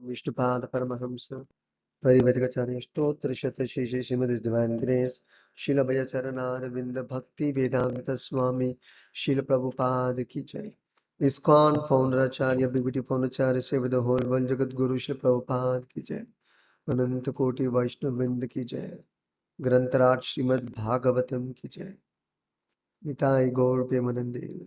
Vishnupad Paramahamsa Parivajakacarya Stotra Shata Shri Srimad Divine Grace Srila Bhajacharanaravinda Bhakti Vedanta Swami Srila Prabhupada Ki Jai ISKCON Founder Acharya BBT Founder Acharya Seva the whole world Jagat Guru Srila Prabhupada Ki Jai Ananta Koti Vaishnavinda Ki Jai Grantaraj Srimad Bhagavatam Ki Jai Nitai Gaur Premanande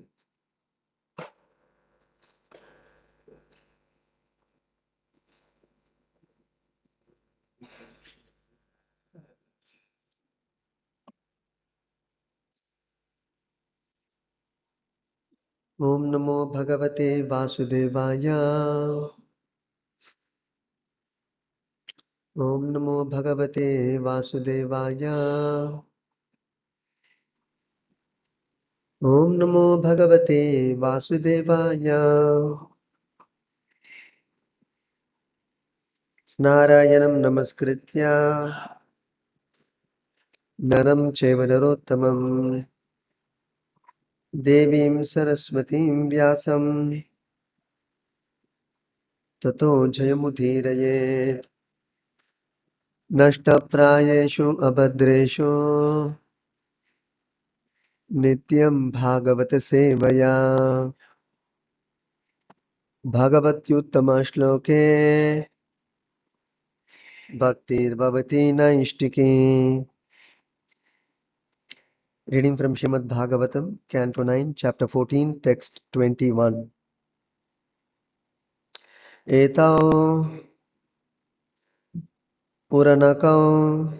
Om Namo Bhagavate Vasudevaya Om Namo Bhagavate Vasudevaya. Om Namo Bhagavate Vasudevaya. Narayanam Namaskritya Naram Cheva Narottamam Devim Saraswatim Vyasam Tato Jayamudhirayet Nashtaprayeshu Abhadreshu Nityam Bhagavata Sevaya Bhagavatyuttama Shloke Bhaktir Bhavati Naishtiki. Reading from Srimad Bhagavatam, Canto 9, Chapter 14, Text 21. Etau Uranakau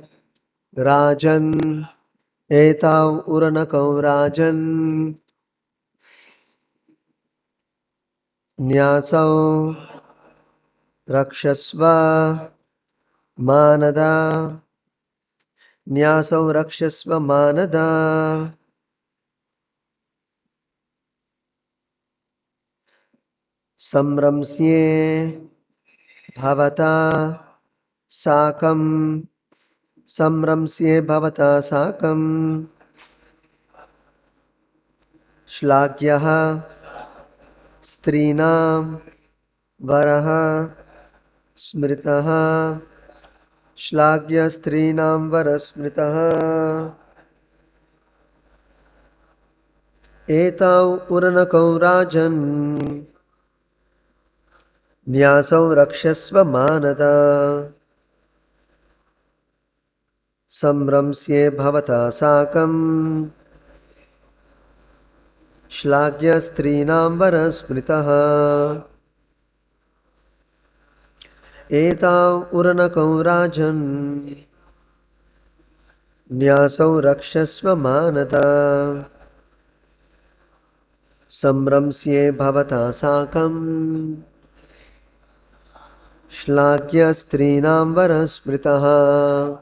Rajan Etau Uranakau Rajan Nyasau Rakshasva Manada Nyasau Rakshasva Manada Samramsye Bhavata Sakam Samramsye Bhavata Sakam Shlakyah Strinam Varaha Smritaha Shlagya Strinam Varasmritaha Etau Uranakau Rajan Nyasau Rakshasva Manada Samramsye Bhavata Sakam Shlagya Strinam Varasmritaha Etau Uranakau Rajan Nyasau Rakshasva Manada Samramsye Bhavata Sakam Shlagya Strinam Varasmritaha.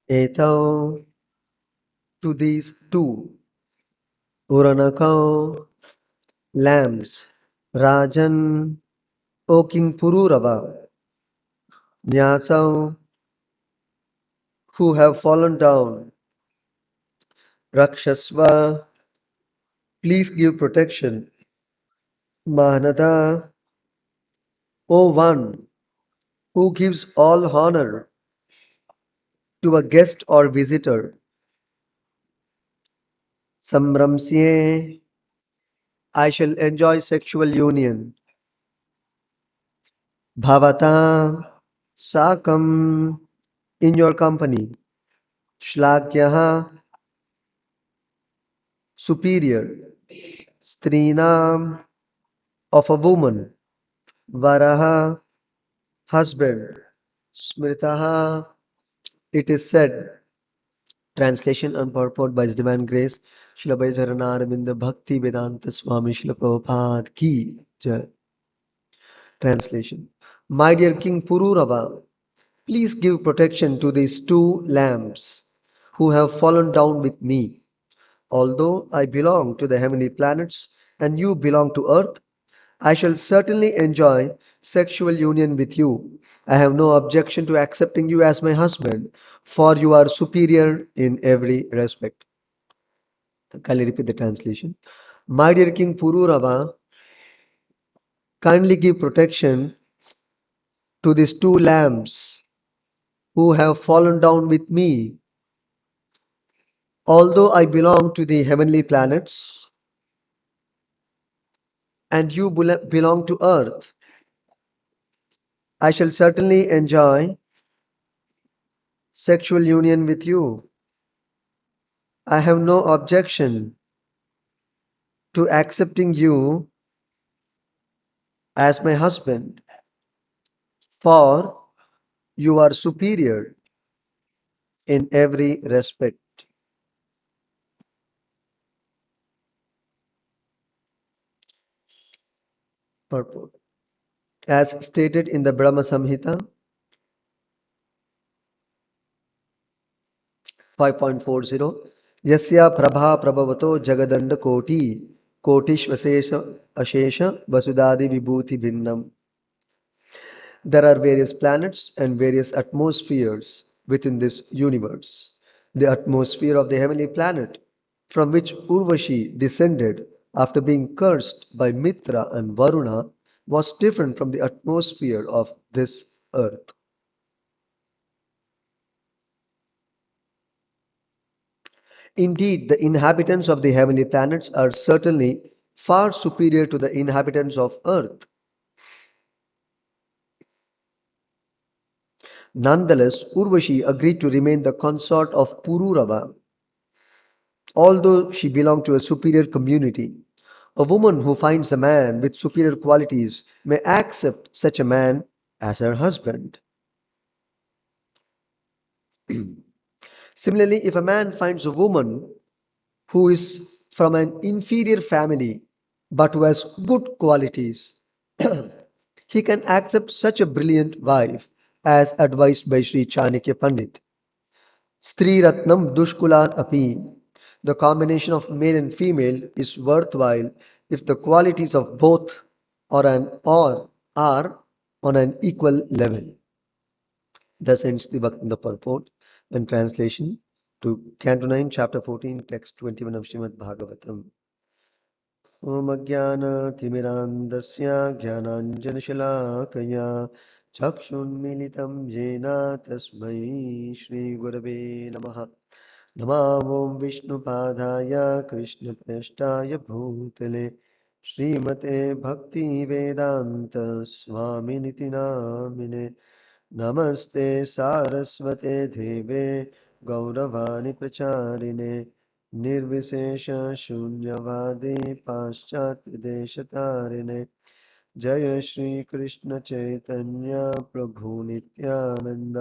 Etau, to these two Uranakau lambs, Rajan, O King Pururava, Nyasau, who have fallen down, Rakshasva, please give protection, Mahanada, O one who gives all honor to a guest or visitor, Samramsye, I shall enjoy sexual union, Bhavata, Sakam, in your company, Shlagyaha, superior, Strinam, of a woman, Varaha, husband. Smritaha, it is said. Translation and purport by His Divine Grace, Srila Bhajaranara Arvinda Bhakti Vedanta Swami Srila Prabhupada Ki Jai. Translation. My dear King Pururava, please give protection to these two lambs who have fallen down with me. Although I belong to the heavenly planets and you belong to earth, I shall certainly enjoy sexual union with you. I have no objection to accepting you as my husband, for you are superior in every respect. Kindly repeat the translation. My dear King Pururava, kindly give protection to these two lambs who have fallen down with me. Although I belong to the heavenly planets and you belong to earth, I shall certainly enjoy sexual union with you. I have no objection to accepting you as my husband, for you are superior in every respect. Purport. As stated in the Brahma Samhita 5.40, Yasya Prabha Prabhavato Jagadanda Koti Kotishvasesha Ashesha Vasudadi Vibhuti Bhinnam. There are various planets and various atmospheres within this universe. The atmosphere of the heavenly planet, from which Urvashi descended after being cursed by Mitra and Varuna, was different from the atmosphere of this earth. Indeed, the inhabitants of the heavenly planets are certainly far superior to the inhabitants of earth. Nonetheless, Urvashi agreed to remain the consort of Pururava, although she belonged to a superior community. A woman who finds a man with superior qualities may accept such a man as her husband. Similarly, if a man finds a woman who is from an inferior family but who has good qualities, he can accept such a brilliant wife as advised by Sri Chanakya Pandit. Stri Ratnam Dushkulat Api. The combination of male and female is worthwhile if the qualities of both are on an equal level. Thus ends the purport and translation to Canto 9, Chapter 14, Text 21 of Srimad Bhagavatam. ॐ अज्ञानतिमिरान्धस्य ज्ञानाञ्जनशलाकया चक्षुन्मीलितं येन तस्मै श्रीगुरवे नमः। नमो ॐ विष्णुपादाय कृष्णप्रेष्ठाय भूतले श्रीमते भक्तिवेदान्त स्वामिनिति नामिने। नमस्ते सारस्वते देवे गौरवाणि प्रचारिणे निर्विशेष शून्यवादी पाश्चात्यदेशतारिणे। जय श्री कृष्ण चैतन्य प्रभु नित्यानंद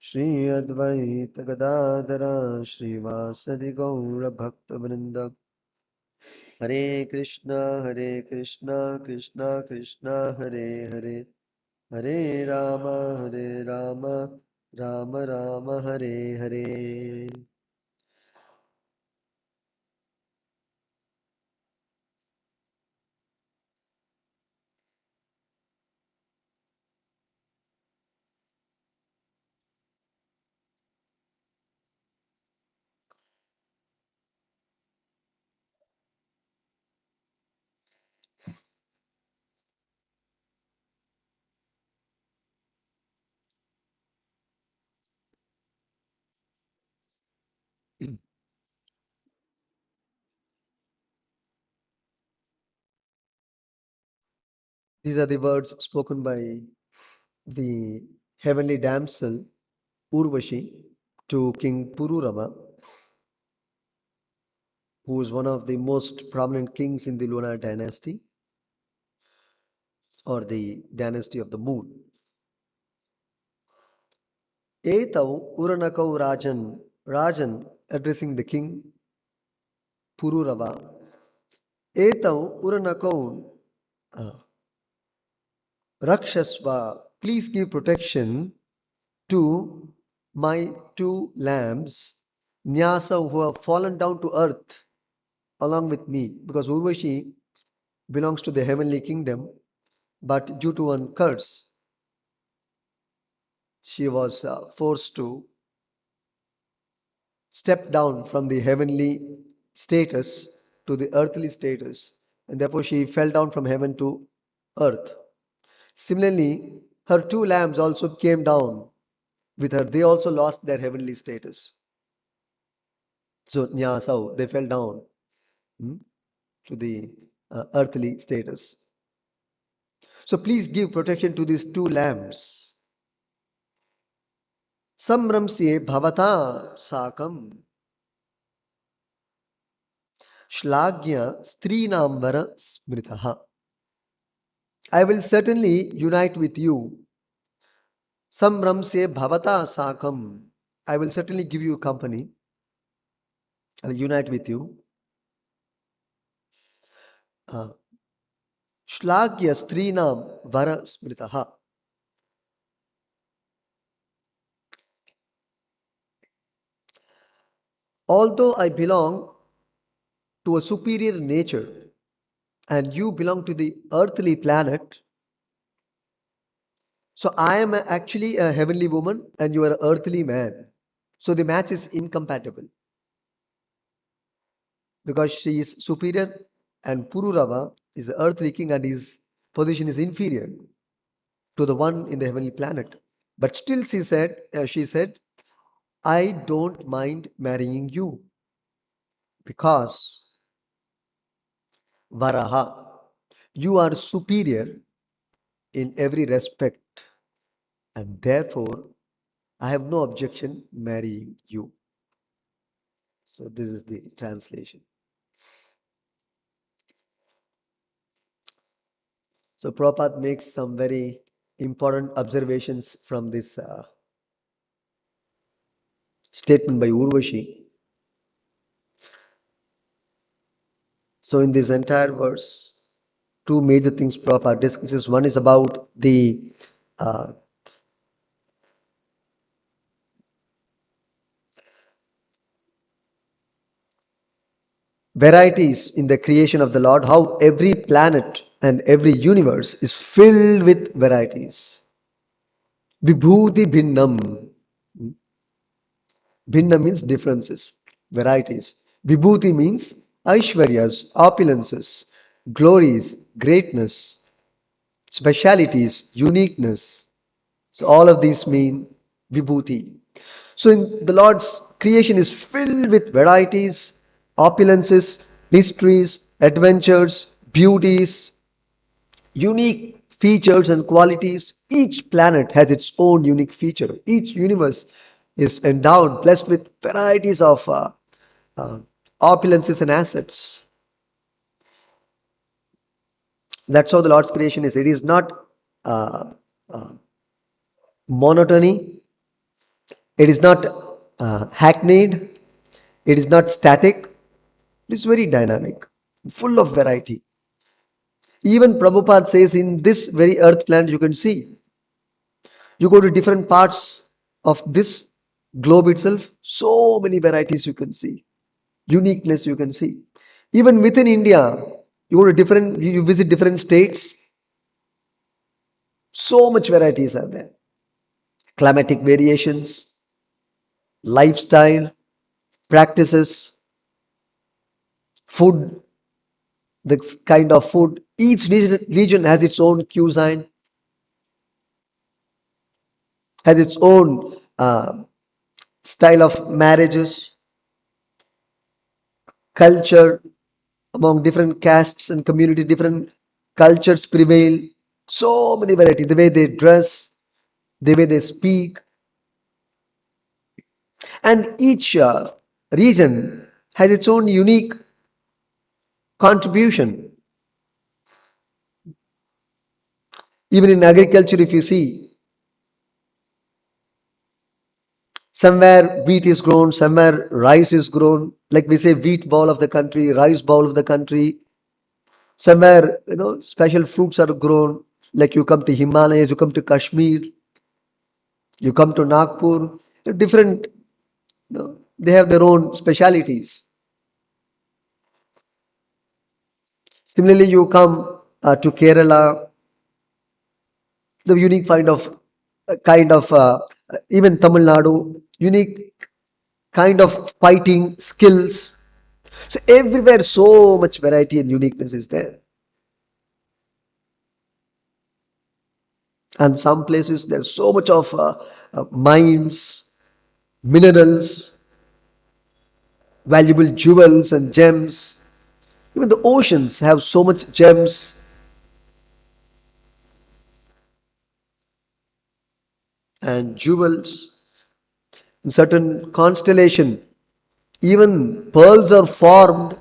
श्री अद्वैत गदाधर श्रीवासदि गौर भक्तवृंद। हरे कृष्ण कृष्ण कृष्ण हरे हरे, हरे Ram Ram Ram Hare Hare. These are the words spoken by the heavenly damsel Urvashi to King Pururava, who is one of the most prominent kings in the Lunar dynasty. or the dynasty of the moon. Etau Uranakau Rajan addressing the king Pururava. Etau Uranakau Rakshasva, please give protection to my two lambs, Nyasa, who have fallen down to earth along with me, because Urvashi belongs to the heavenly kingdom, but due to one curse, she was forced to step down from the heavenly status to the earthly status, and therefore she fell down from heaven to earth. Similarly, her two lambs also came down with her. They also lost their heavenly status. So, Nyasau, they fell down hmm, to the earthly status. So, please give protection to these two lambs. Samramsye bhavata sakam shlagya strinambara smritaha. I will certainly unite with you. Samramsye bhavata sakam. I will certainly give you company. I will unite with you. Shlagya strinam vara smritaha. Although I belong to a superior nature and you belong to the earthly planet, so I am actually a heavenly woman and you are an earthly man. So the match is incompatible because she is superior and Pururava is the earthly king and his position is inferior to the one in the heavenly planet. But still she said, I don't mind marrying you because Varaha, you are superior in every respect and therefore I have no objection marrying you. So this is the translation. So Prabhupada makes some very important observations from this statement by Urvashi. So in this entire verse, two major things Prabhupada discusses. One is about the varieties in the creation of the Lord, how every planet and every universe is filled with varieties. Vibhuti Bhinnam. Bhinna means differences, varieties. Vibhuti means Aishwaryas, opulences, glories, greatness, specialities, uniqueness. So all of these mean Vibhuti. So in the Lord's creation is filled with varieties, opulences, mysteries, adventures, beauties, unique features and qualities. Each planet has its own unique feature. Each universe is endowed, blessed with varieties of uh, opulences and assets. That's how the Lord's creation is. It is not uh, uh, monotony. It is not hackneyed. It is not static. It is very dynamic, full of variety. Even Prabhupada says in this very earth planet you can see. You go to different parts of this globe itself, so many varieties you can see, uniqueness you can see. Even within India, you visit different states, so much varieties are there. Climatic variations, lifestyle, practices, food, the kind of food. Each region has its own cuisine, has its own style of marriages, culture, among different castes and community, different cultures prevail. So many varieties. The way they dress, the way they speak, and each region has its own unique contribution Even in agriculture, if you see, somewhere wheat is grown, somewhere rice is grown. Like we say, wheat bowl of the country, rice bowl of the country. Somewhere, special fruits are grown. Like you come to Himalayas, you come to Kashmir, you come to Nagpur. Different, they have their own specialities. Similarly, you come to Kerala, the unique even Tamil Nadu, unique kind of fighting skills. So everywhere, so much variety and uniqueness is there. And some places there's so much of mines, minerals, valuable jewels and gems. Even the oceans have so much gems and jewels. In certain constellation, even pearls are formed.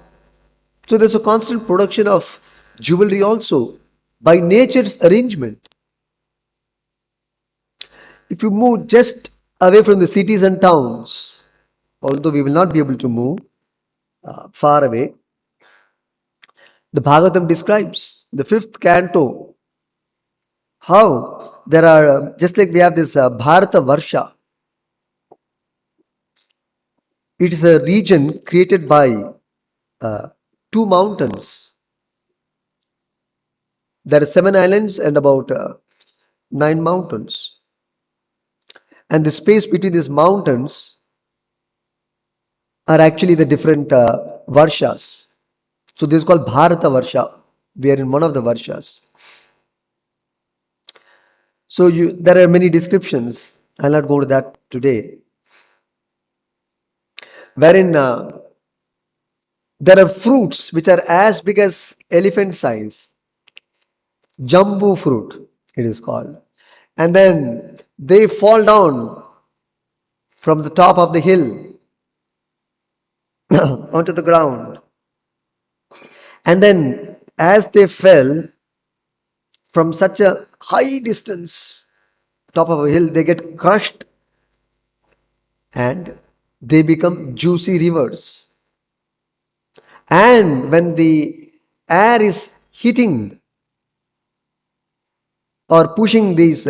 So there's a constant production of jewelry also by nature's arrangement. If you move just away from the cities and towns, although we will not be able to move far away, the Bhagavatam describes the fifth canto how there are, just like we have this Bharata Varsha, it is a region created by uh, two mountains. There are 7 islands and about 9 mountains. And the space between these mountains are actually the different Varshas. So this is called Bharata Varsha. We are in one of the Varshas. So there are many descriptions. I'll not go to that today. Wherein there are fruits which are as big as elephant size. Jumbo fruit, it is called. And then they fall down from the top of the hill onto the ground. And then as they fell from such a high distance, top of a hill, they get crushed and they become juicy rivers. And when the air is hitting or pushing these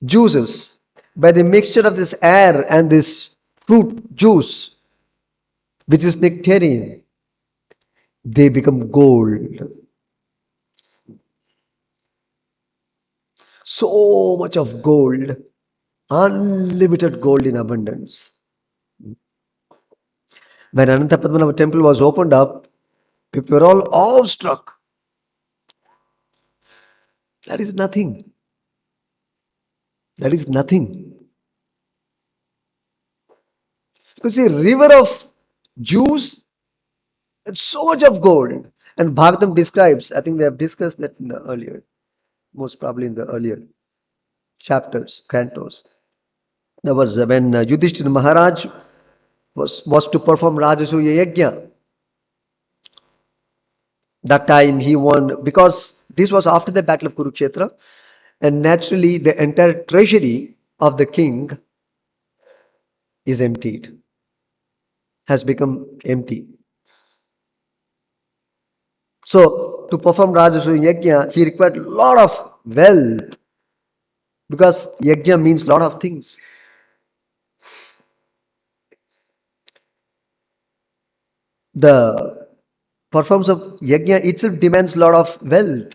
juices, by the mixture of this air and this fruit juice, which is nectarian, they become gold. So much of gold, unlimited gold in abundance. When Anantapadmanabha temple was opened up, people were all awestruck. That is nothing. That is nothing. Because a river of juice and so much of gold. And Bhagavatam describes, I think we have discussed that in the earlier, most probably in the earlier chapters, cantos. That was when Yudhishthira Maharaj was to perform Rajasuya Yajna. That time he won, because this was after the battle of Kurukshetra, and naturally the entire treasury of the king is emptied, has become empty. So to perform Rajasuya Yajna, he required a lot of wealth, because Yajna means a lot of things. The performance of Yajna itself demands a lot of wealth.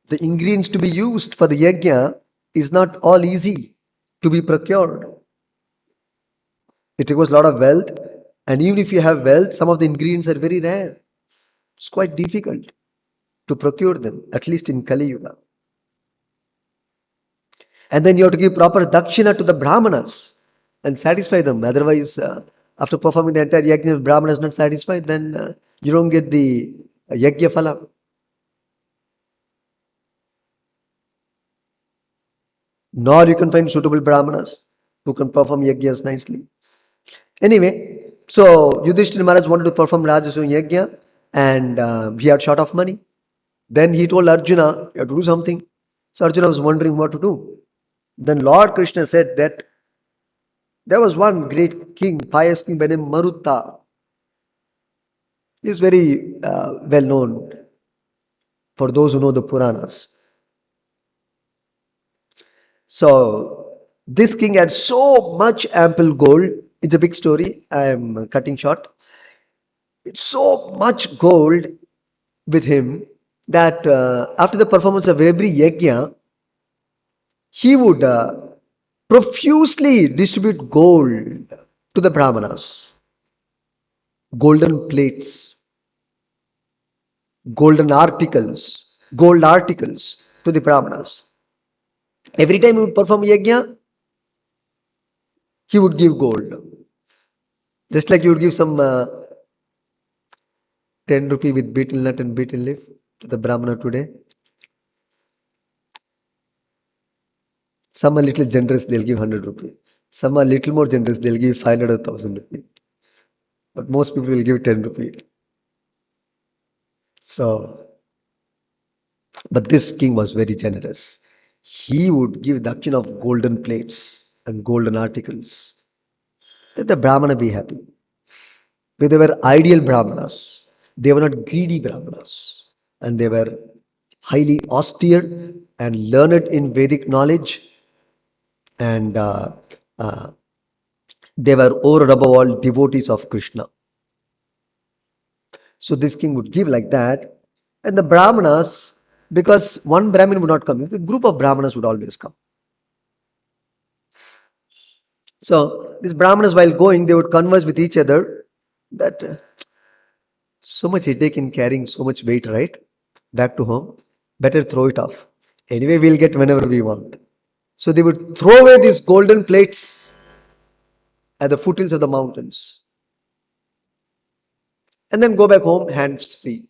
The ingredients to be used for the Yajna is not all easy to be procured. It requires a lot of wealth, and even if you have wealth, some of the ingredients are very rare. It's quite difficult to procure them, at least in Kali Yuga. And then you have to give proper dakshina to the brahmanas and satisfy them. Otherwise, after performing the entire yajna, if brahmana is not satisfied, then you don't get the yajna phala. Nor you can find suitable brahmanas who can perform yajnas nicely. Anyway, so Yudhishthira Maharaj wanted to perform Rajasuya Yajna, and he had short of money. Then he told Arjuna, you have to do something. So Arjuna was wondering what to do. Then Lord Krishna said that there was one great king, pious king by name Marutta. He is very well known for those who know the Puranas. So this king had so much ample gold. It's a big story. I am cutting short. It's so much gold with him that after the performance of every yajna, he would profusely distribute gold to the brahmanas, golden plates, gold articles to the brahmanas. Every time he would perform yajna, he would give gold. Just like you would give some 10 rupee with betel nut and betel leaf to the brahmana today. Some are little generous, they'll give 100 rupees. Some are little more generous, they'll give 500 or 1000 rupees. But most people will give 10 rupees. So, but this king was very generous. He would give dakshina of golden plates and golden articles. Let the brahmana be happy. But they were ideal brahmanas. They were not greedy brahmanas. And they were highly austere and learned in Vedic knowledge. And uh, they were over and above all devotees of Krishna. So this king would give like that. And the brahmanas, because one brahmin would not come, the group of brahmanas would always come. So these brahmanas, while going, they would converse with each other that so much headache in carrying so much weight, right? Back to home. Better throw it off. Anyway, we'll get whenever we want. So they would throw away these golden plates at the foothills of the mountains. And then go back home hands free.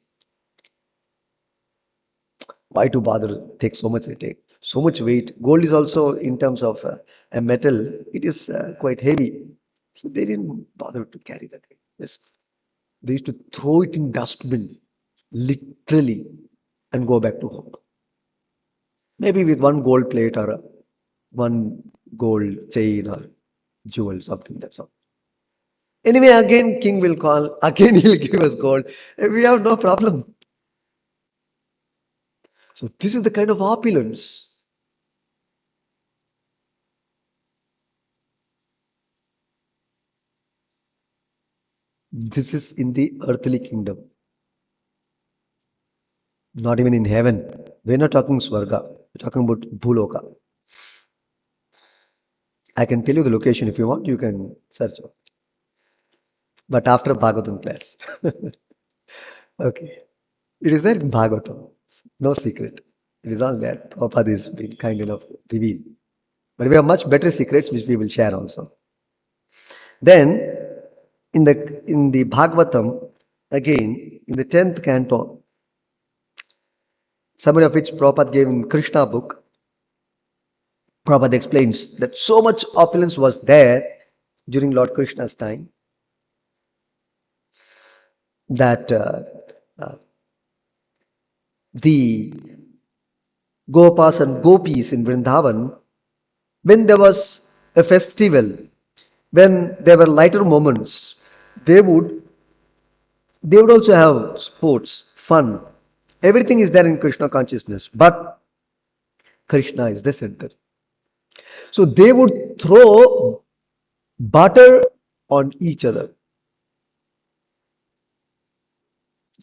Why to bother take so much headache? So much weight. Gold is also, in terms of a metal, it is quite heavy. So they didn't bother to carry that weight. Yes. They used to throw it in dustbin, literally, and go back to home. Maybe with one gold plate or one gold chain or jewel, something, that's all. Anyway, again king will call, again he'll give us gold. We have no problem. So this is the kind of opulence. This is in the earthly kingdom. Not even in heaven. We're not talking Swarga. We're talking about Bhuloka. I can tell you the location if you want. You can search. But after Bhagavatam class. Okay. It is there in Bhagavatam. No secret. It is all there. Prabhupada is being kind enough to reveal. But we have much better secrets which we will share also. Then, in the Bhagavatam, again, in the 10th canto, summary of which Prabhupada gave in Krishna book, Prabhupada explains that so much opulence was there during Lord Krishna's time that the Gopas and Gopis in Vrindavan, when there was a festival, when there were lighter moments, they would also have sports, fun. Everything is there in Krishna consciousness, but Krishna is the center. So they would throw butter on each other.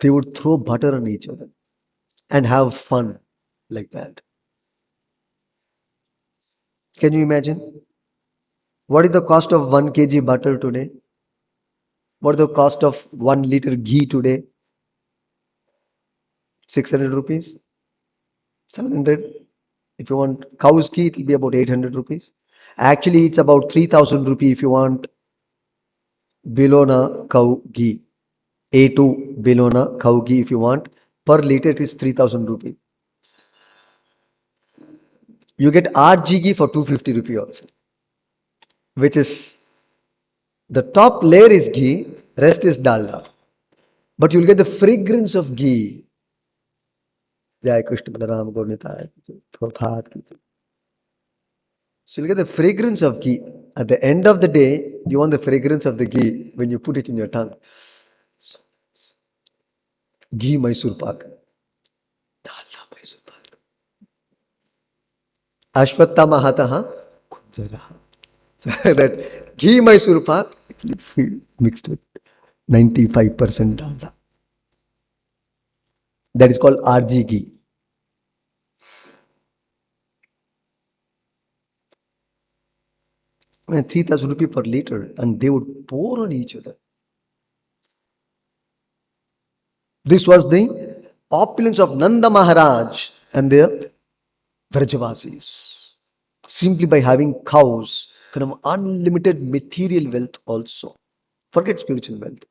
They would throw butter on each other and have fun like that. Can you imagine? What is the cost of 1 kg butter today? What is the cost of 1 liter ghee today? 600 rupees? 700? If you want cow's ghee, it will be about 800 rupees. Actually, it's about 3000 rupees if you want Bilona cow ghee. A2 Bilona cow ghee if you want. Per liter it is 3000 rupees. You get RG ghee for 250 rupees also. Which is, the top layer is ghee, rest is dalda. But you'll get the fragrance of ghee. Jai Krishna Balaram Gaurnitai. Prabhupada ki jai. So look at the fragrance of ghee. At the end of the day, you want the fragrance of the ghee when you put it in your tongue. Ghee Mysore Pak. Dalda Mysore Pak. Ashwatthama Hataha Kunjaraha. So that ghee Mysore Pak mixed with 95% dalda. That is called RG ghee. And 3,000 rupees per liter, and they would pour on each other. This was the opulence of Nanda Maharaj and their Vrajavasis. Simply by having cows, kind of unlimited material wealth also. Forget spiritual wealth.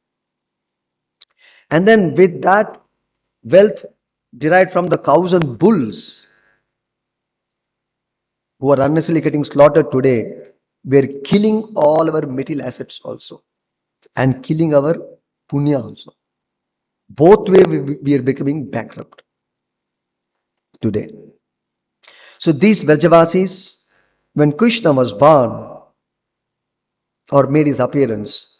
And then with that wealth derived from the cows and bulls who are unnecessarily getting slaughtered today, we are killing all our material assets also and killing our punya also. Both ways we are becoming bankrupt today. So these Vrajavasis, when Krishna was born or made his appearance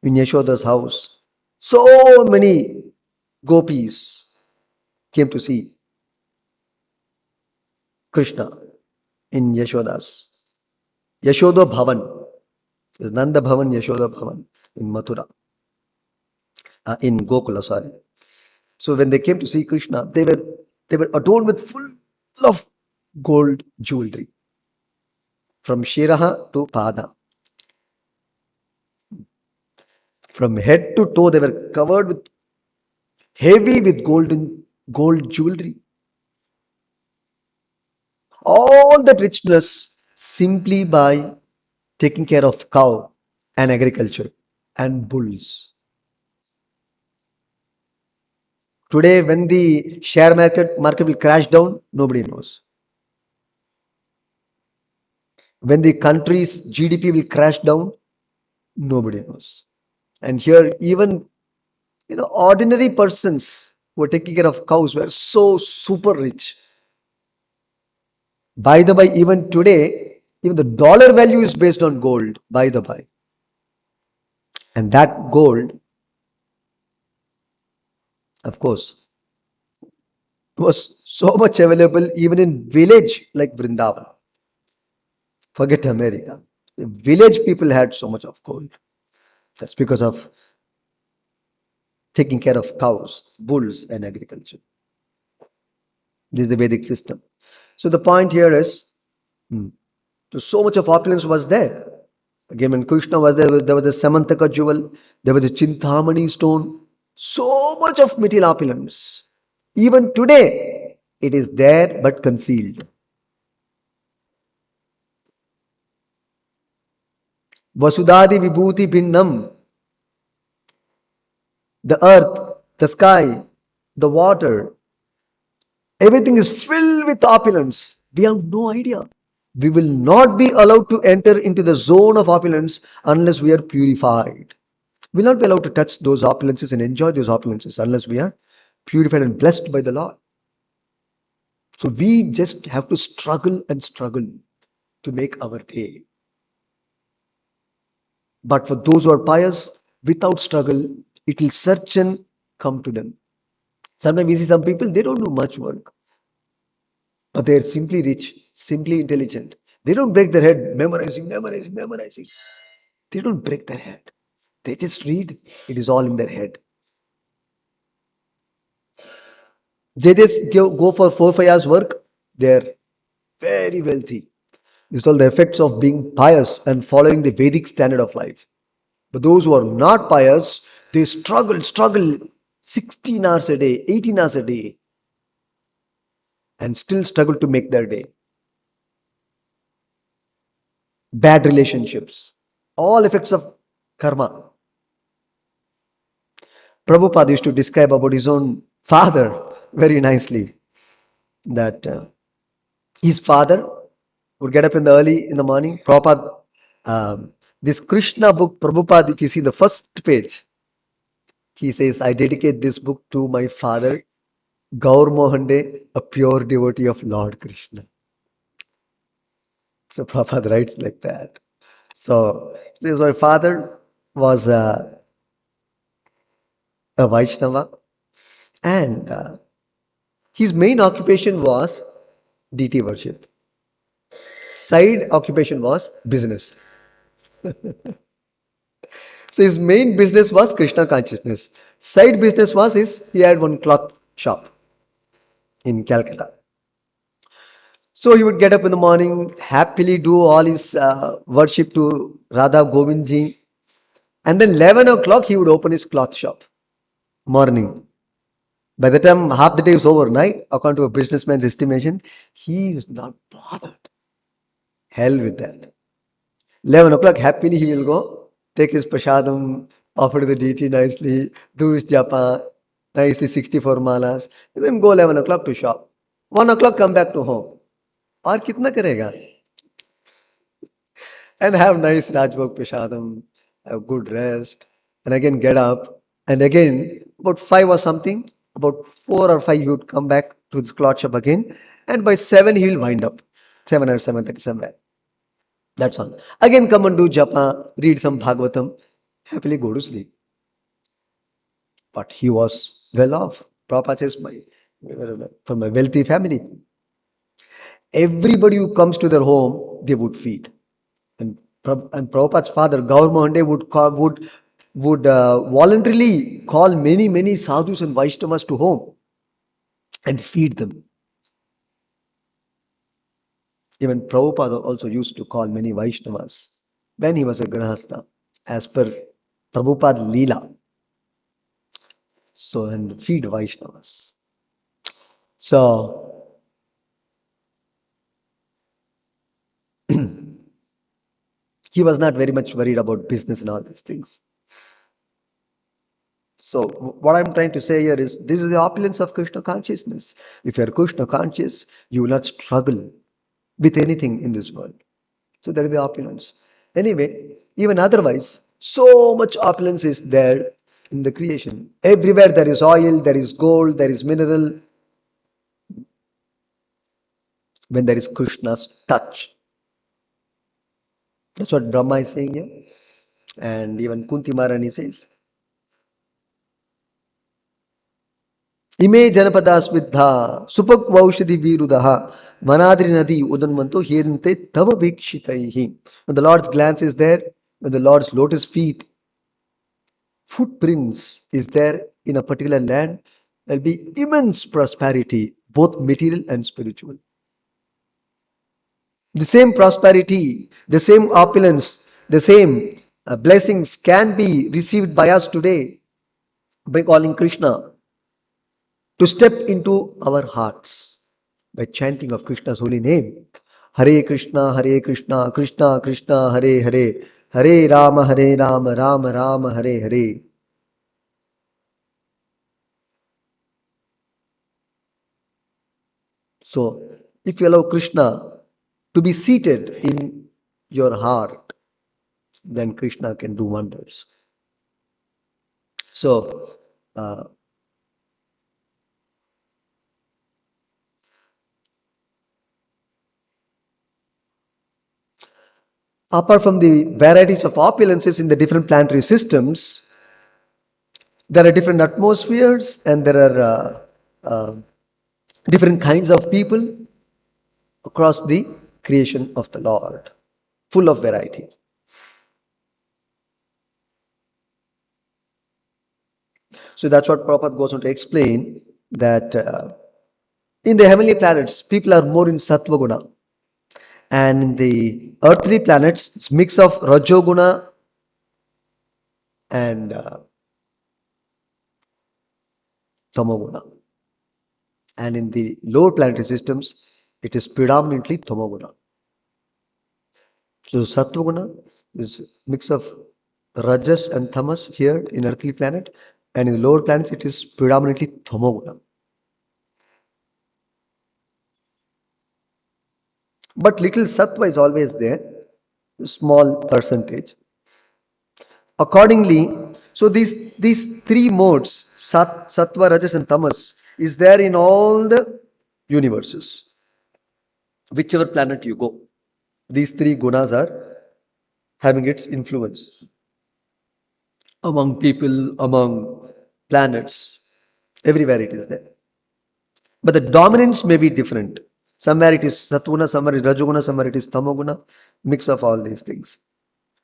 in Yashoda's house, so many gopis came to see Krishna in Yashoda's. Yashoda Bhavan, Nanda Bhavan, Yashoda Bhavan in Mathura, in Gokula, sorry. So when they came to see Krishna, they were adorned with full of gold jewelry, from Shiraha to Pada. From head to toe, they were covered with heavy with gold jewelry. All that richness simply by taking care of cow and agriculture and bulls. Today, when the share market will crash down, nobody knows. When the country's GDP will crash down, nobody knows. And here, even ordinary persons who are taking care of cows were so super rich. By the by, even today, even the dollar value is based on gold, by the by. And that gold, of course, was so much available even in village like Vrindavan. Forget America. The village people had so much of gold. That's because of taking care of cows, bulls, and agriculture. This is the Vedic system. So the point here is, so much of opulence was there. Again, when Krishna was there was the Samantaka jewel, there was the Chintamani stone, so much of material opulence. Even today, it is there but concealed. Vasudhadi Vibhuti Bhinnam. The earth, the sky, the water, everything is filled with opulence. We have no idea. We will not be allowed to enter into the zone of opulence unless we are purified. We will not be allowed to touch those opulences and enjoy those opulences unless we are purified and blessed by the Lord. So we just have to struggle and struggle to make our day. But for those who are pious, without struggle, it will search and come to them. Sometimes we see some people, they don't do much work. But they are simply rich, simply intelligent. They don't break their head memorizing. They don't break their head. They just read. It is all in their head. They just go for 4-5 hours work. They are very wealthy. These are all the effects of being pious and following the Vedic standard of life. But those who are not pious, they struggle 16 hours a day, 18 hours a day, and still struggle to make their day. Bad relationships, all effects of karma. Prabhupada used to describe about his own father very nicely, that his father would get up early in the morning. Prabhupada, this Krishna book, Prabhupada, if you see the first page, he says, I dedicate this book to my father Gaur Mohande, a pure devotee of Lord Krishna. So Prabhupada writes like that. So this is my father was a Vaishnava, and his main occupation was deity worship. Side occupation was business. So his main business was Krishna consciousness. Side business was he had one cloth shop in Calcutta. So he would get up in the morning, happily do all his worship to Radha Govindji, and then 11 o'clock he would open his cloth shop. Morning. By the time half the day is over, night, according to a businessman's estimation, he is not bothered. Hell with that. 11 o'clock, happily he will go, take his prasadam, offer to the deity nicely, do his japa, nicely 64 malas, and then go 11 o'clock to shop. 1 o'clock come back to home. और कितना करेगा? And have nice Rajbhog prasadam, have good rest, and again get up, and again about 5 or something, about 4 or 5 he would come back to his cloth shop again, and by 7 he will wind up. 7 or 7:30 somewhere. That's all. Again come and do japa, read some Bhagavatam, happily go to sleep. But he was well off. Prabhupada says, from my wealthy family. Everybody who comes to their home, they would feed. And Prabhupada's father, Gaur Mohande, would voluntarily call many sadhus and Vaishnavas to home and feed them. Even Prabhupada also used to call many Vaishnavas when he was a Grahastha, as per Prabhupada Leela. So, and feed Vaishnavas. So, he was not very much worried about business and all these things. So what I'm trying to say here is this is the opulence of Krishna consciousness. If you are Krishna conscious, you will not struggle with anything in this world. So that is the opulence. Anyway, even otherwise, so much opulence is there in the creation. Everywhere there is oil, there is gold, there is mineral. When there is Krishna's touch. That's what Brahma is saying here. And even Kunti Maharani says, Ime Janapadasvidha Supak Vaushadi Virudaha Manadri Nadi Udanmanto Hirinte Tava Bhikshitaihi. When the Lord's glance is there, when the Lord's lotus feet, footprints is there in a particular land, there will be immense prosperity, both material and spiritual. The same prosperity, the same opulence, the same blessings can be received by us today by calling Krishna to step into our hearts by chanting of Krishna's holy name. Hare Krishna, Krishna Krishna, Hare Hare, Hare Rama, Rama Rama, Hare Hare. So, if you allow Krishna to be seated in your heart, then Krishna can do wonders. So, apart from the varieties of opulences in the different planetary systems, there are different atmospheres and there are different kinds of people across the creation of the Lord, full of variety. So that's what Prabhupada goes on to explain, that in the heavenly planets, people are more in Sattva Guna. And in the earthly planets, it's mix of Rajoguna and Tamoguna. And in the lower planetary systems, it is predominantly Tamoguna. So Sattva Guna is mix of Rajas and Tamas here in earthly planet, and in the lower planets it is predominantly Tamoguna. But little Sattva is always there, small percentage. Accordingly, so these three modes, Sattva, Rajas and Tamas, is there in all the universes. Whichever planet you go, these three gunas are having its influence among people, among planets, everywhere it is there. But the dominance may be different. Somewhere it is Satguna, somewhere it is Rajoguna, somewhere it is Tamoguna, mix of all these things.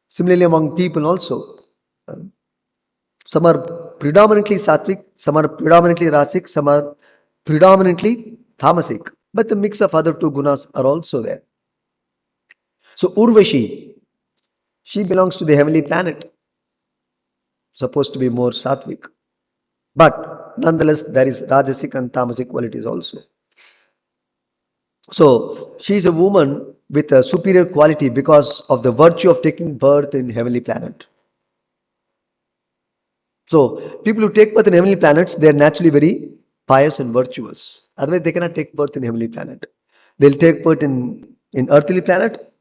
Similarly, among people also, some are predominantly Sattvic, some are predominantly Rasic, some are predominantly Tamasic. But the mix of other two gunas are also there. So Urvashi, she belongs to the heavenly planet, supposed to be more Sattvic. But nonetheless, there is Rajasic and Tamasic qualities also. So she is a woman with a superior quality because of the virtue of taking birth in heavenly planet. So people who take birth in heavenly planets, they are naturally very pious and virtuous. Otherwise, they cannot take birth in heavenly planet. They'll take birth in earthly planet,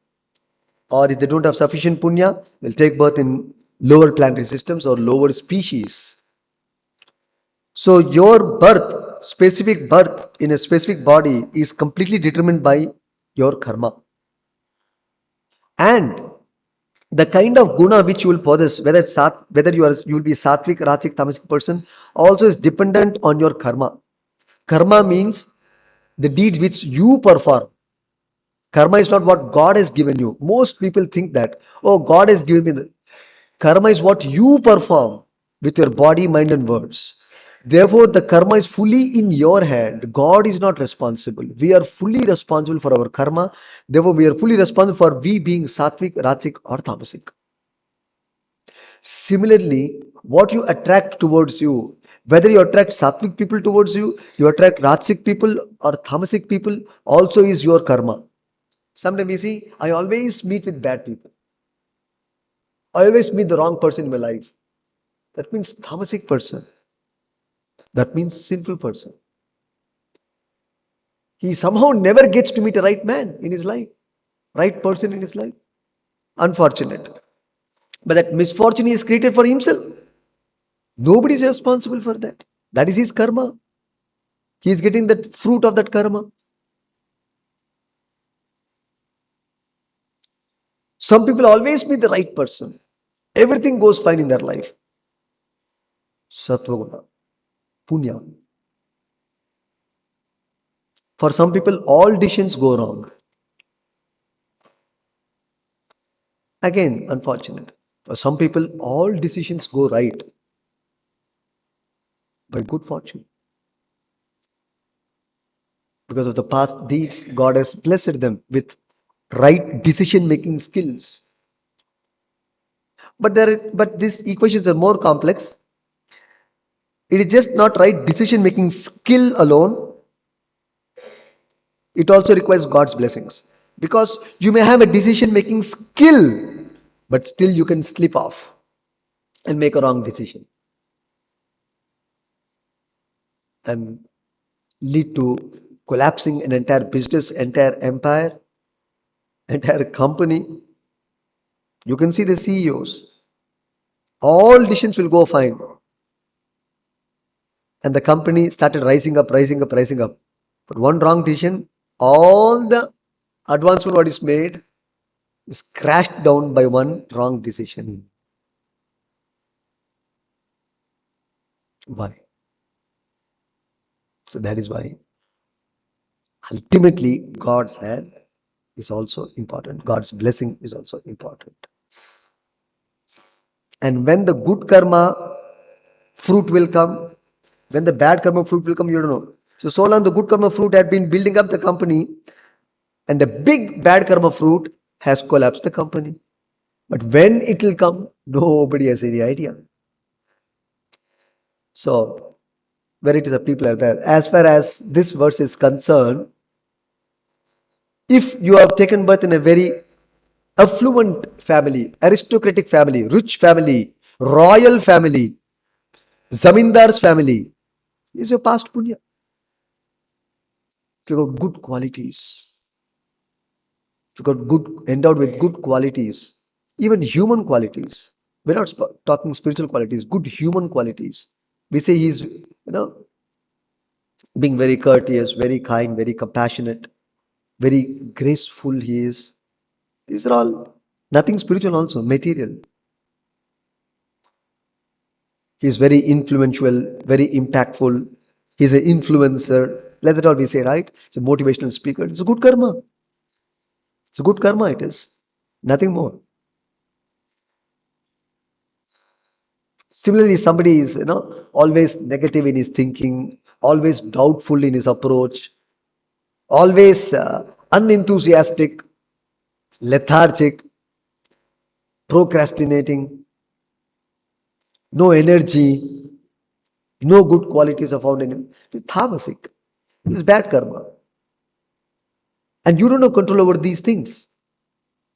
or if they don't have sufficient punya, they'll take birth in lower planetary systems or lower species. So your birth, specific birth in a specific body is completely determined by your karma. And the kind of guna which you will possess, whether you will be sattvic, rajasic, tamasic person, also is dependent on your karma. Karma means the deeds which you perform. Karma is not what God has given you. Most people think that, oh, God has given me the karma is what you perform with your body, mind, and words. Therefore, the karma is fully in your hand. God is not responsible. We are fully responsible for our karma. Therefore, we are fully responsible for we being sattvic, rajasic, or tamasic. Similarly, what you attract towards you, whether you attract sattvic people towards you, you attract rajasic people or tamasic people, also is your karma. Sometimes you see, I always meet with bad people. I always meet the wrong person in my life. That means tamasic person. That means sinful person. He somehow never gets to meet a right man in his life, right person in his life. Unfortunate. But that misfortune is created for himself. Nobody is responsible for that. That is his karma. He is getting the fruit of that karma. Some people always meet the right person. Everything goes fine in their life. Sattva, punya. For some people, all decisions go wrong. Again, unfortunate. For some people, all decisions go right by good fortune. Because of the past deeds, God has blessed them with right decision-making skills. But these equations are more complex. It is just not right decision-making skill alone. It also requires God's blessings. Because you may have a decision-making skill, but still you can slip off and make a wrong decision and lead to collapsing an entire business, entire empire, entire company. You can see the CEOs. All decisions will go fine. And the company started rising up, rising up, rising up. But one wrong decision, all the advancement what is made is crashed down by one wrong decision. Why? So that is why ultimately God's hand is also important. God's blessing is also important. And when the good karma fruit will come, when the bad karma fruit will come, you don't know. So long the good karma fruit had been building up the company, and the big bad karma fruit has collapsed the company. But when it will come, nobody has any idea. So, varieties of people are there. As far as this verse is concerned, if you have taken birth in a very affluent family, aristocratic family, rich family, royal family, zamindar's family, is your past punya. If you got good qualities, if you got good, endowed with good qualities, even human qualities. We're not talking spiritual qualities, good human qualities. We say he's, being very courteous, very kind, very compassionate, very graceful he is. These are all nothing spiritual also, material. He is very influential, very impactful. He's an influencer. Let that all we say, right? It's a motivational speaker. It's a good karma. It's a good karma, it is. Nothing more. Similarly, somebody is, always negative in his thinking, always doubtful in his approach, always unenthusiastic, lethargic, procrastinating, no energy, no good qualities are found in him. It's tamasic. It's bad karma. And you don't have control over these things.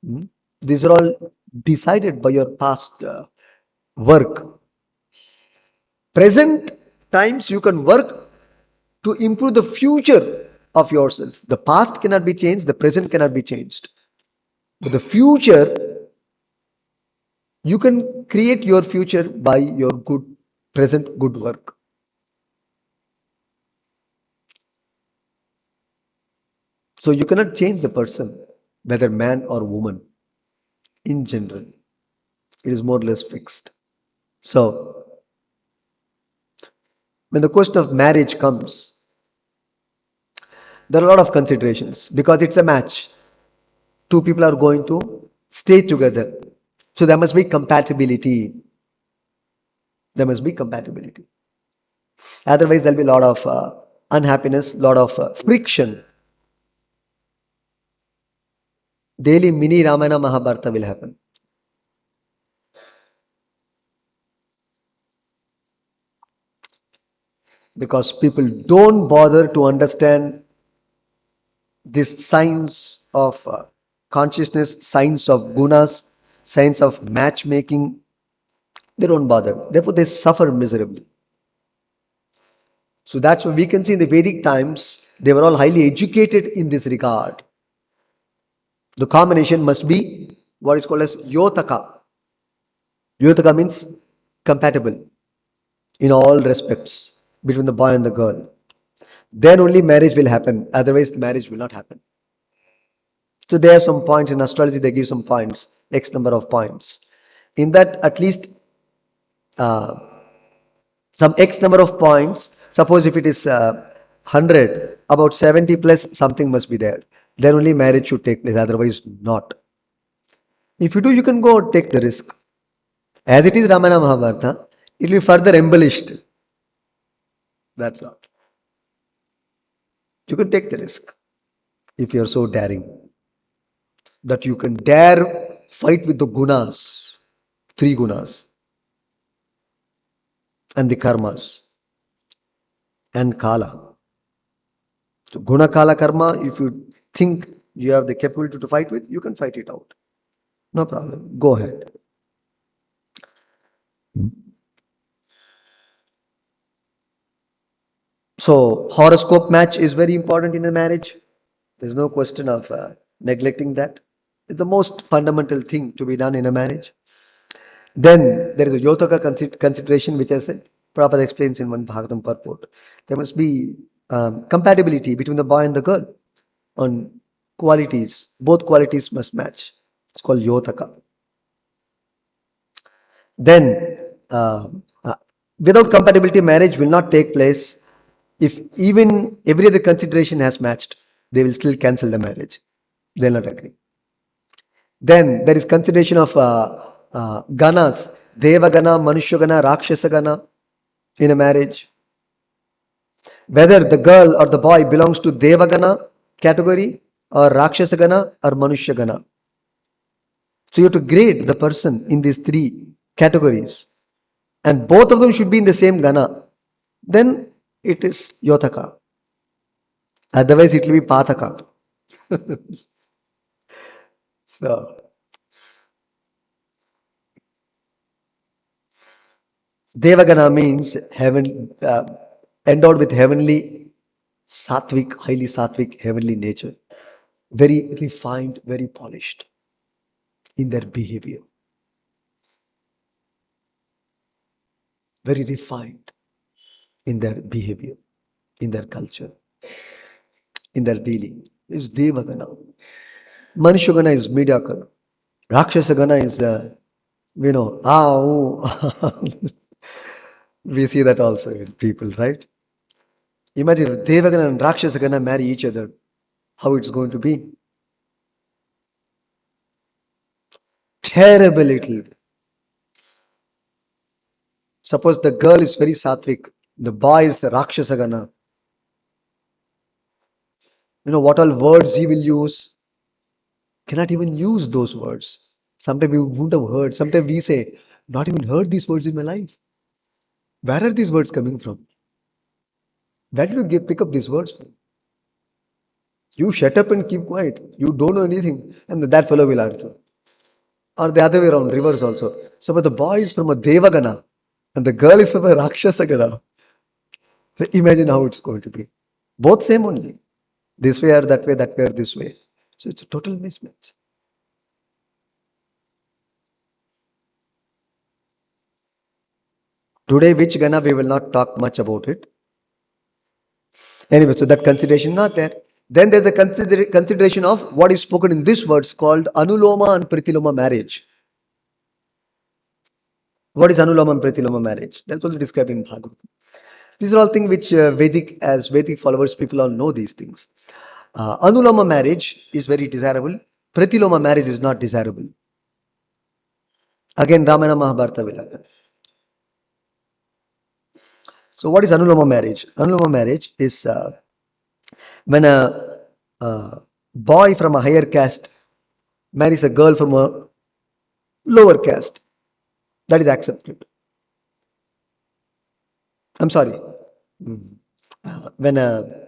Hmm? These are all decided by your past work. Present times you can work to improve the future of yourself. The past cannot be changed, the present cannot be changed. But the future, you can create your future by your good present good work. So you cannot change the person, whether man or woman, in general. It is more or less fixed. So when the question of marriage comes, there are a lot of considerations because it's a match. Two people are going to stay together. So there must be compatibility. There must be compatibility. Otherwise, there'll be a lot of unhappiness, lot of friction. Daily mini Ramayana Mahabharata will happen. Because people don't bother to understand this science of consciousness, science of gunas, science of matchmaking. They don't bother. Therefore, they suffer miserably. So that's what we can see in the Vedic times. They were all highly educated in this regard. The combination must be what is called as yotaka. Yotaka means compatible in all respects between the boy and the girl. Then only marriage will happen. Otherwise, marriage will not happen. So there are some points in astrology. They give some points, X number of points. In that, at least uh, some X number of points. Suppose if it is 100, about 70 plus something must be there. Then only marriage should take place. Otherwise, not. If you do, you can go take the risk. As it is Ramayana Mahabharata, it will be further embellished. That's all. You can take the risk if you are so daring. That you can dare fight with the gunas, three gunas, and the karmas, and kala. So guna, kala, karma, if you think you have the capability to fight with, you can fight it out. No problem. Go ahead. So horoscope match is very important in a marriage. There's no question of neglecting that. It's the most fundamental thing to be done in a marriage. Then there is a Yotaka consideration, which I said, Prabhupada explains in one Bhagavatam purport. There must be compatibility between the boy and the girl on qualities. Both qualities must match. It's called Yotaka. Then, without compatibility, marriage will not take place. If even every other consideration has matched, they will still cancel the marriage. They'll not agree. Then there is consideration of ganas, Deva Gana, Manushya Gana, Rakshasa Gana in a marriage. Whether the girl or the boy belongs to Deva Gana category or Rakshasa Gana or Manushya Gana. So you have to grade the person in these three categories. And both of them should be in the same Gana. Then it is Yotaka. Otherwise it will be Pataka. So Devagana means heaven, endowed with heavenly sattvic, highly sattvic, heavenly nature. Very refined, very polished in their behavior. Very refined in their behavior. in their culture, in their dealing. Is Devagana. Manushagana is mediocre. Rakshasagana is, we see that also in people, right? Imagine if Devagana and Rakshasagana marry each other, how it's going to be. Terrible it'll be. Suppose the girl is very sattvic, the boy is Rakshasagana. What all words he will use? Cannot even use those words. Sometimes we wouldn't have heard. Sometimes we say, not even heard these words in my life. Where are these words coming from? Where did you pick up these words from? You shut up and keep quiet. You don't know anything. And that fellow will argue. Or the other way around, reverse also. So, but the boy is from a Devagana and the girl is from a Rakshasagana. So imagine how it's going to be. Both same only. This way or that way or this way. So it's a total mismatch. Today, which Gana, we will not talk much about it. Anyway, so that consideration not there. Then there's a consideration of what is spoken in this words called Anuloma and Pritiloma marriage. What is Anuloma and Pritiloma marriage? That's also described in Bhagavatam. These are all things which as Vedic followers, people all know these things. Anuloma marriage is very desirable. Pratiloma marriage is not desirable. Again, Ramayana Mahabharata will happen. So what is Anuloma marriage? Anuloma marriage is when a boy from a higher caste marries a girl from a lower caste. That is accepted. I'm sorry. When a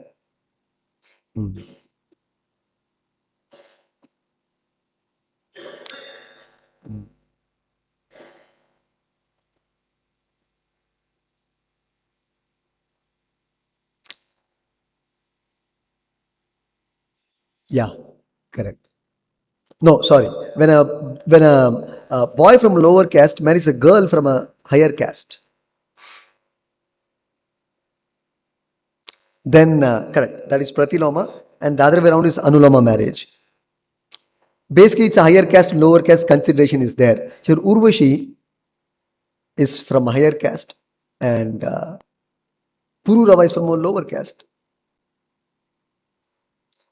yeah, correct. No, sorry. When a boy from lower caste marries a girl from a higher caste, then correct. That is pratiloma, and the other way around is anuloma marriage. Basically, it's a higher caste, lower caste consideration is there. So Urvashi is from a higher caste, and Pururava is from a lower caste.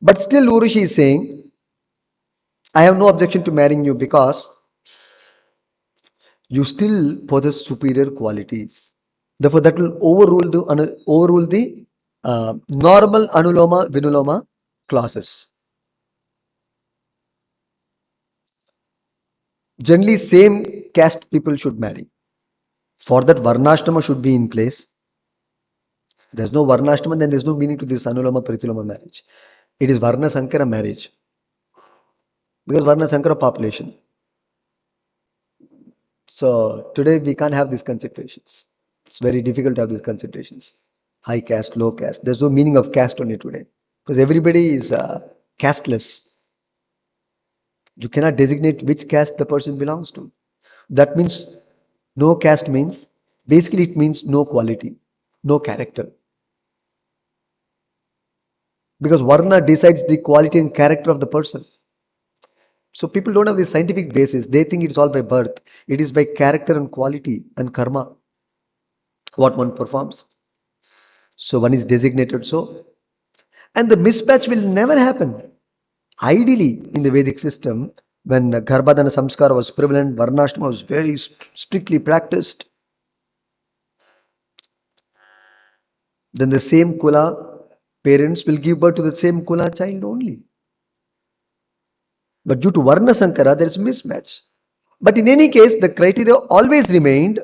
But still, Urvashi is saying, I have no objection to marrying you because you still possess superior qualities. Therefore, that will overrule the normal anuloma vinuloma clauses. Generally, same caste people should marry. For that, varnashtama should be in place. There's no varnashtama, then there's no meaning to this anuloma pritiloma marriage. It is varna sankara marriage because varna sankara population. So today we can't have these considerations. It's very difficult to have these considerations. High caste, low caste. There's no meaning of caste only today because everybody is casteless. You cannot designate which caste the person belongs to. That means no caste means basically it means no quality, no character. Because Varna decides the quality and character of the person. So people don't have this scientific basis. They think it's all by birth. It is by character and quality and karma what one performs. So one is designated so. And the mismatch will never happen. Ideally, in the Vedic system, when Garbhadana Samskara was prevalent, Varnashtama was very strictly practiced. Then the same Kula parents will give birth to the same Kula child only. But due to Varna Sankara, there is mismatch. But in any case, the criteria always remained.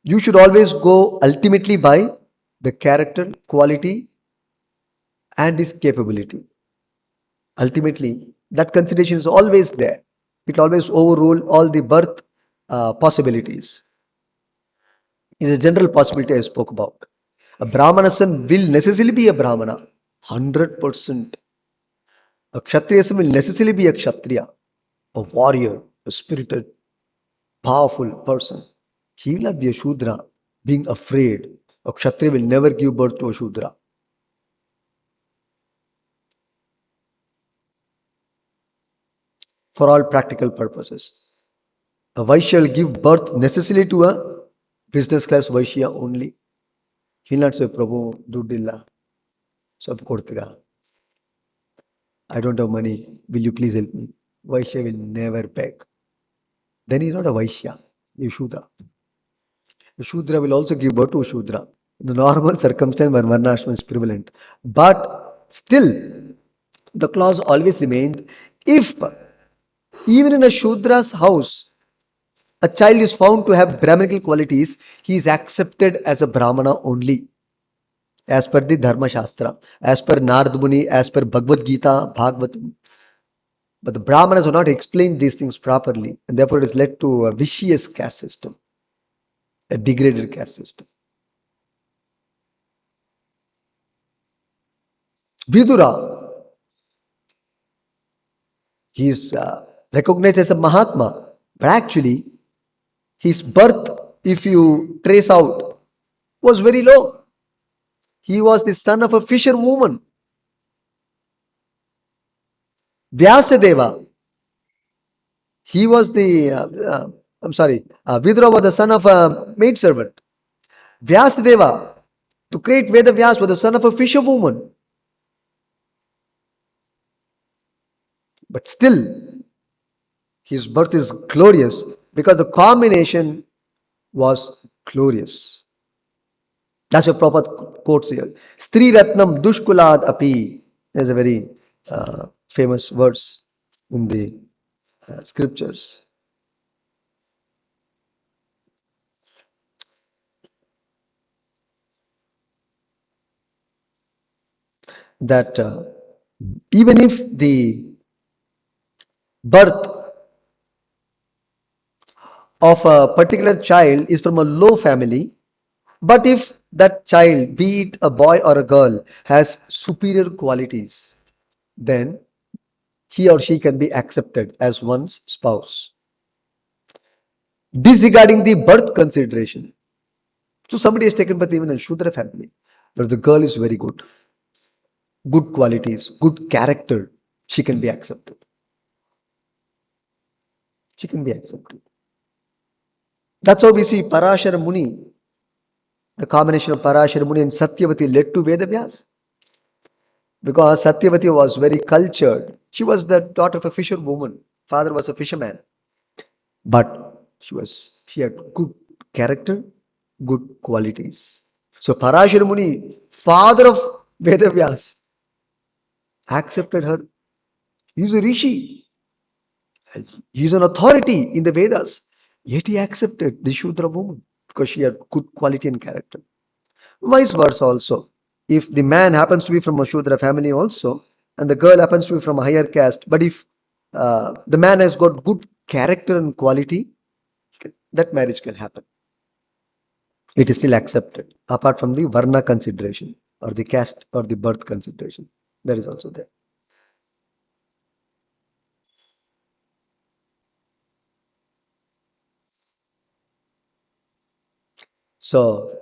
You should always go ultimately by the character, quality, and his capability. Ultimately, that consideration is always there. It will always overrule all the birth possibilities. It's a general possibility I spoke about. A Brahmana son will necessarily be a Brahmana, 100%. A Kshatriya son will necessarily be a Kshatriya, a warrior, a spirited, powerful person. He will not be a Shudra, being afraid. A Kshatriya will never give birth to a Shudra. For all practical purposes. A Vaishya will give birth necessarily to a business class Vaishya only. He will not say, Prabhu, Dudilla, Sab Kortiga. I don't have money. Will you please help me? Vaishya will never beg. Then he is not a Vaishya, he is Shudra. The Shudra will also give birth to a Shudra. In the normal circumstance where Varnashram is prevalent. But still, the clause always remained, if even in a Shudra's house, a child is found to have Brahminical qualities, he is accepted as a Brahmana only. As per the Dharma Shastra, as per Narad Muni, as per Bhagavad Gita, Bhagavatam. But the Brahmanas have not explained these things properly, and therefore it has led to a vicious caste system, a degraded caste system. Vidura, he is recognized as a Mahatma, but actually his birth, if you trace out, was very low. He was the son of a fisherwoman. Vyasadeva, he was the, Vidura was the son of a maidservant. Vyasadeva, to create Veda Vyas, was the son of a fisherwoman. But still, his birth is glorious because the combination was glorious. That's what Prabhupada quotes here. Stri Ratnam Dushkulad Api. There's a very famous verse in the scriptures. That even if the birth of a particular child is from a low family, but if that child, be it a boy or a girl, has superior qualities, then he or she can be accepted as one's spouse. Disregarding the birth consideration. So somebody is taken birth even in a Shudra family, but the girl is very good, good qualities, good character, she can be accepted. She can be accepted. That's how we see Parashara Muni. The combination of Parashara Muni and Satyavati led to Veda Vyas. Because Satyavati was very cultured. She was the daughter of a fisherwoman. Father was a fisherman. But she had good character, good qualities. So Parashara Muni, father of Veda Vyas, accepted her. He is a rishi. He is an authority in the Vedas. Yet he accepted the Shudra woman because she had good quality and character. Vice versa also. If the man happens to be from a Shudra family also, and the girl happens to be from a higher caste, but if the man has got good character and quality, that marriage can happen. It is still accepted, apart from the Varna consideration, or the caste, or the birth consideration. That is also there. So,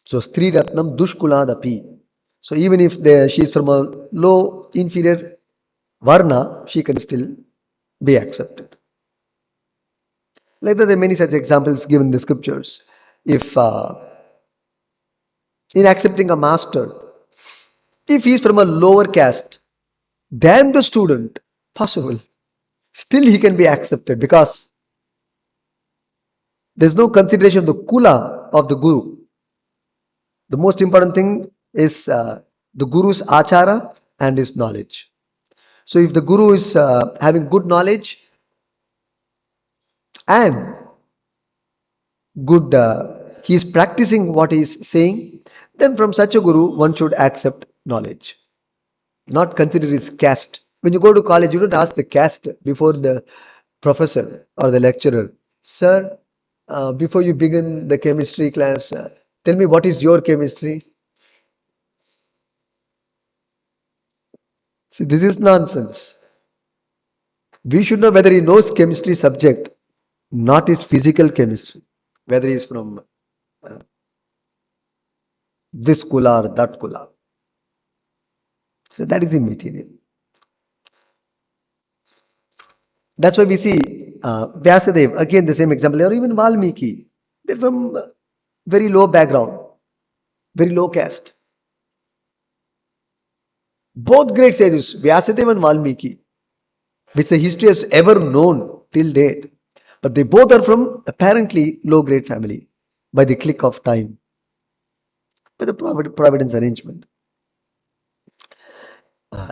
Stri Ratnam Dushkuladapi. So even if she is from a low, inferior Varna, she can still be accepted. Like that, there are many such examples given in the scriptures. If in accepting a master, if he is from a lower caste than the student, possible, still he can be accepted because there is no consideration of the kula of the guru. The most important thing is the guru's achara and his knowledge. So if the guru is having good knowledge and good, he is practicing what he is saying, then from such a guru one should accept knowledge, not consider his caste. When you go to college, you don't ask the caste before the professor or the lecturer. Sir, before you begin the chemistry class, tell me what is your chemistry? See, this is nonsense. We should know whether he knows chemistry subject, not his physical chemistry. whether he is from this kula or that kula. So that is the material. That's why we see Vyasadeva, again the same example, or even Valmiki. They're from very low background, very low caste. Both great sages, Vyasadeva and Valmiki, which the history has ever known till date. But they both are from apparently low grade family by the click of time, by the providence arrangement.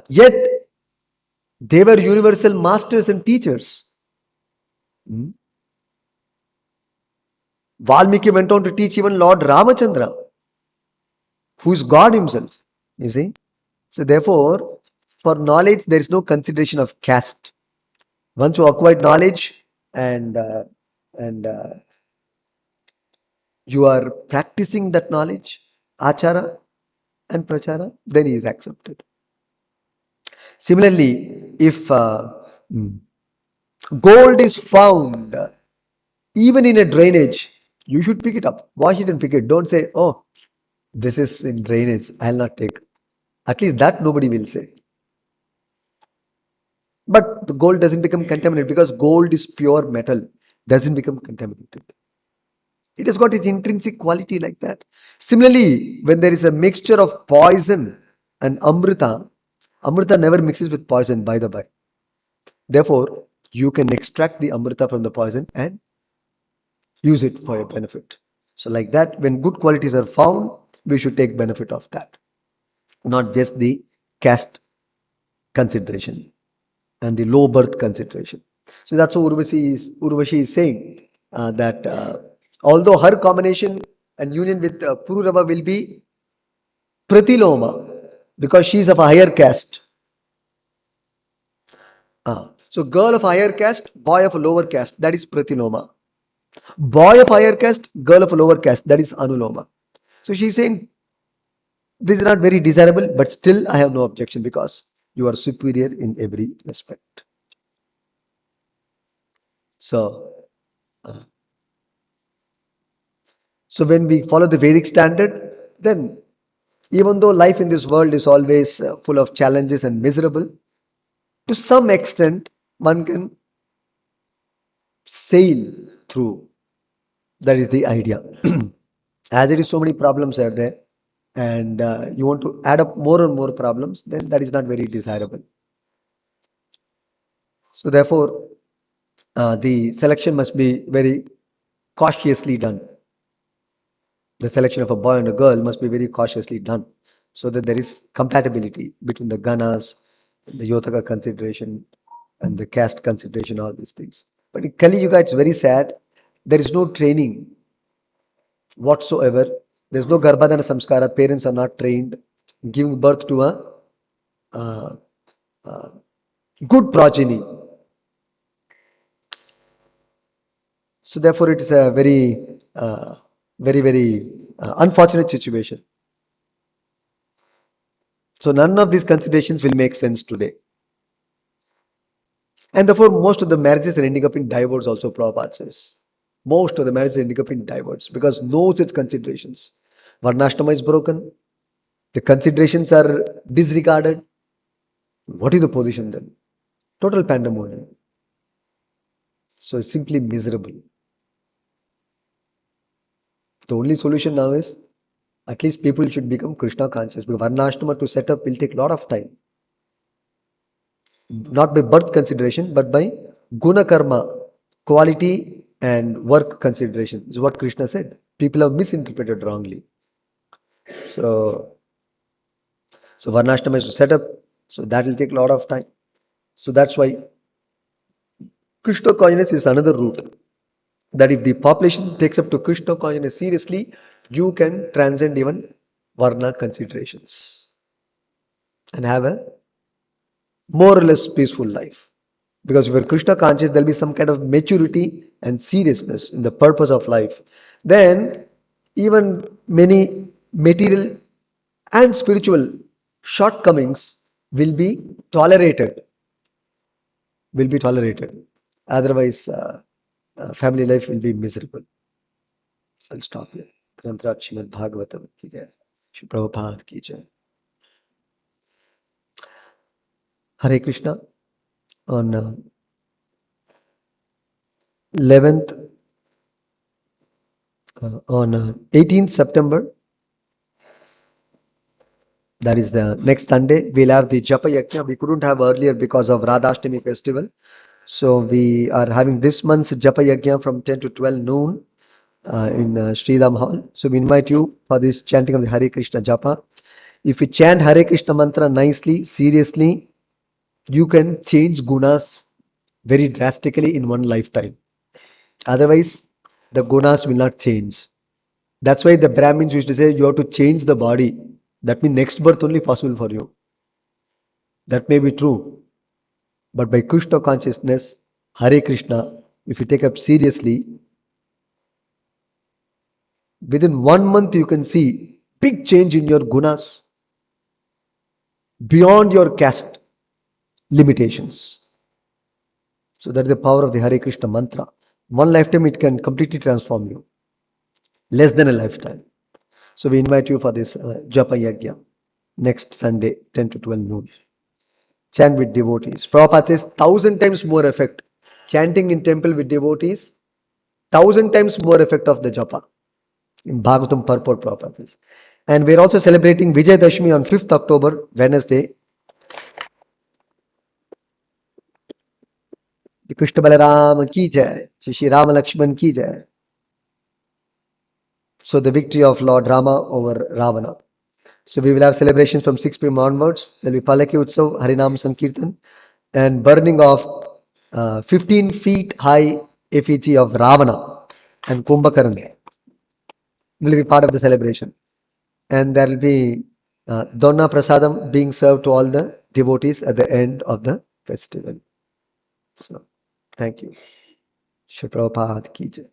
Yet they were universal masters and teachers. Hmm? Valmiki went on to teach even Lord Ramachandra, who is God himself. You see? So therefore, for knowledge, there is no consideration of caste. Once you acquired knowledge and and you are practicing that knowledge, achara and prachara, then he is accepted. Similarly, if gold is found even in a drainage, you should pick it up, wash it and pick it. Don't say, oh, this is in drainage, I'll not take. At least that nobody will say. But the gold doesn't become contaminated because gold is pure metal, doesn't become contaminated. It has got its intrinsic quality like that. Similarly, when there is a mixture of poison and amrita, amrita never mixes with poison, by the by. Therefore, you can extract the amrita from the poison and use it for your benefit. So, like that, when good qualities are found, we should take benefit of that, not just the caste consideration and the low birth consideration. So that's what Urvashi is saying that although her combination and union with Pururava will be Pratiloma because she is of a higher caste. So girl of higher caste, boy of a lower caste, that is Pratiloma. Boy of higher caste, girl of a lower caste, that is Anuloma. So she's saying this is not very desirable, but still I have no objection because you are superior in every respect. So, so when we follow the Vedic standard, then even though life in this world is always full of challenges and miserable, to some extent one can sail through. That is the idea. As it is, so many problems are there, and you want to add up more and more problems, then that is not very desirable. So therefore, the selection must be very cautiously done. The selection of a boy and a girl must be very cautiously done so that there is compatibility between the ganas, the yotaka consideration, and the caste consideration, all these things. But in Kali Yuga, it's very sad. There is no training whatsoever. There's no Garbhadana Samskara. Parents are not trained giving birth to a uh, uh, good progeny. So therefore, it is a very unfortunate situation. So none of these considerations will make sense today. And therefore, most of the marriages are ending up in divorce also, Prabhupada says. Most of the marriages are ending up in divorce because no such considerations. Varnashrama is broken. The considerations are disregarded. What is the position then? Total pandemonium. So it's simply miserable. The only solution now is at least people should become Krishna conscious because Varnashrama to set up will take a lot of time. Not by birth consideration, but by guna karma, quality and work consideration is what Krishna said. People have misinterpreted wrongly. So, so Varnashrama is to set up, so that will take a lot of time. So that's why Krishna consciousness is another route. That if the population takes up to Krishna consciousness seriously, you can transcend even Varna considerations and have a more or less peaceful life. Because if you're Krishna conscious, there'll be some kind of maturity and seriousness in the purpose of life. Then even many material and spiritual shortcomings will be tolerated. Will be tolerated. Otherwise, family life will be miserable. So I'll stop here. Granthrat Srimad Bhagavatam ki jai. Shri Prabhupada ki jai. Hare Krishna. On 11th, on 18th September, that is the next Sunday, we'll have the Japa Yajna. We couldn't have earlier because of Radhashtami festival. So we are having this month's Japa Yajna from 10 to 12 noon in Sridham Hall. So we invite you for this chanting of the Hare Krishna Japa. If you chant Hare Krishna mantra nicely, seriously, you can change gunas very drastically in one lifetime. Otherwise, the gunas will not change. That's why the Brahmins used to say you have to change the body. That means next birth only possible for you. That may be true. But by Krishna consciousness, Hare Krishna, if you take up seriously, within 1 month you can see big change in your gunas beyond your caste limitations. So that is the power of the Hare Krishna mantra. One lifetime it can completely transform you. Less than a lifetime. So we invite you for this Japa Yajna next Sunday, 10 to 12 noon. Chant with devotees. Prabhupada says 1,000 times more effect. Chanting in temple with devotees, 1,000 times more effect of the japa. In Bhagavatam purport, Prabhupada says. And we're also celebrating Vijay Dashmi on 5th October, Wednesday. Krishna Balaram ki jai. Shri Rama Lakshman ki jai. So the victory of Lord Rama over Ravana. So we will have celebrations from 6 p.m. onwards. There will be Palaki Utsav, Harinam Sankirtan, and burning of 15 feet high effigy of Ravana and Kumbhakarna will be part of the celebration. And there will be Donna Prasadam being served to all the devotees at the end of the festival. So, thank you. Shri Prabhupada ki jai.